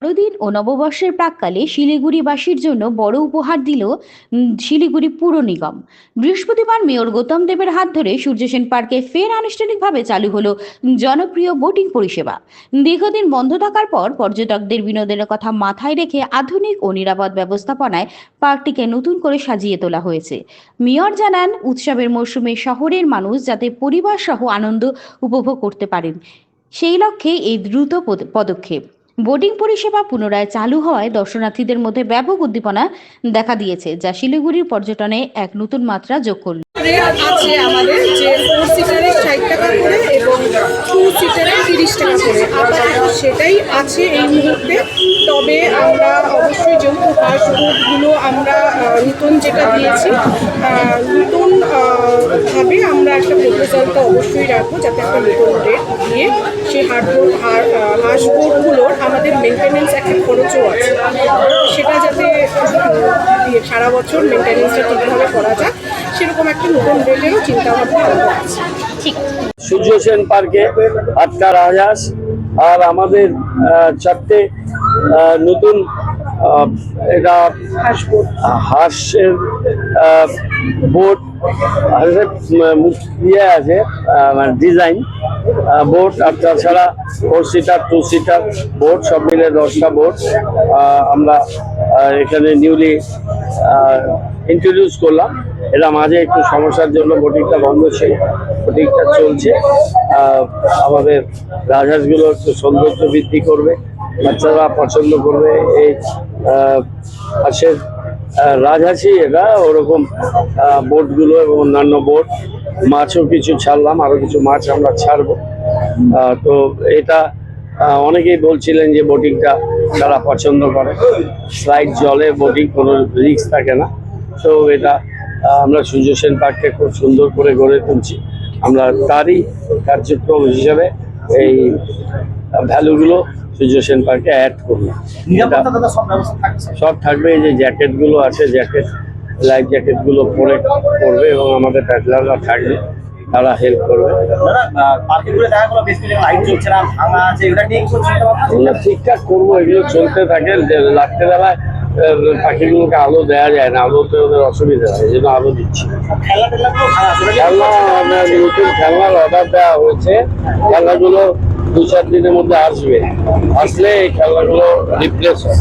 বড়দিন ও নববর্ষের প্রাক্কালে শিলিগুড়িবাসীর জন্য বড় উপহার দিল শিলিগুড়ি পুর নিগম। বৃহস্পতিবার মেয়র গৌতম দেবের হাত ধরে সূর্য সেন পার্কে ফের আনুষ্ঠানিকভাবে চালু হলো জনপ্রিয় বোটিং পরিষেবা। দীর্ঘদিন বন্ধ থাকার পর পর্যটকদের বিনোদনের কথা মাথায় রেখে আধুনিক ও নিরাপদ ব্যবস্থাপনায় পার্কটিকে নতুন করে সাজিয়ে তোলা হয়েছে। মেয়র জানান, উৎসবের মরশুমে শহরের মানুষ যাতে পরিবার সহ আনন্দ উপভোগ করতে পারেন, সেই লক্ষ্যে এই দ্রুত পদক্ষেপ। বোটিং পরিষেবা পুনরায় চালু হওয়ায় দর্শনার্থীদের মধ্যে ব্যাপক উদ্দীপনা দেখা দিয়েছে, যা শিলিগুড়ির পর্যটনে এক নতুন মাত্রা যোগ করল। আছে আমাদের যে 4 সিটারে 60 টাকা করে এবং 2 সিটারে 30 টাকা করে আপাতত সেটাই আছে এই মুহূর্তে। তবে আমরা অবশ্যই যেহেতু হাউসবোটগুলো আমরা নতুন যেটা দিয়েছি, নতুন ভাবে আমরা একটা প্রপোজালটা অবশ্যই রাখবো যাতে একটা নতুন রেট দিয়ে সেই হাউসবোটগুলোর আমাদের মেনটেন্যান্স একটা খরচও আছে, সেটা যাতে সারা বছর মেনটেন্যান্সটা ঠিকভাবে করা যায় সেরকম একটা নতুন রেটেরও চিন্তা ভাবনা আছে। সূর্য সেন পার্কে 8টা রাজহাঁস আর আমাদের 4টে নতুন এটা হাঁসের বোট ইয়ে আছে, মানে ডিজাইন বোট। আর তাছাড়া 4 সিটার 2 সিটার বোট সব মিলে 10টা বোট আমরা এখানে নিউলি ইন্ট্রোডিউস করলাম। এটা মাঝে একটু সমস্যার জন্য বোটিংটা বন্ধ ছিল, বোটিংটা চলছে। আমাদের রাজহাঁসগুলো একটু সৌন্দর্য বৃদ্ধি করবে, বাচ্চারা পছন্দ করবে এই হাঁসের রাজহাঁসই এটা। ওরকম বোটগুলো এবং অন্যান্য বোট, মাছও কিছু ছাড়লাম, আরো কিছু মাছ আমরা ছাড়বো। তো এটা অনেকেই বলছিলেন যে বোটিংটা তারা পছন্দ করে, স্লাইড জলে বোটিং, কোনো রিস্ক থাকে না। তো এটা আমরা সূর্য সেন পার্ককে খুব সুন্দর করে গড়ে তুলছি। আমরা তারই কার্যক্রম হিসাবে এই ভ্যালুগুলো সূর্য সেন পার্কে অ্যাড করলাম। সব থাকবে। এই যে জ্যাকেটগুলো আছে, জ্যাকেট লাইফ জ্যাকেটগুলো পরে করবে এবং আমাদের প্যাডলাররা থাকবে, তারা হেল্প করবে। ঠিকঠাক করবো, এগুলো চলতে থাকে। রাত্রেবেলায় পাখিগুলোকে আলো দেওয়া যায় না, আলোতে ওদের অসুবিধা হয়, এই জন্য আলো দিচ্ছি। খেলনা নতুন খেলনার অর্ডার দেওয়া হয়েছে, খেলনাগুলো 2-4 দিনের মধ্যে আসবে। আসলে এই খেলনাগুলো রিপ্লেস হয়।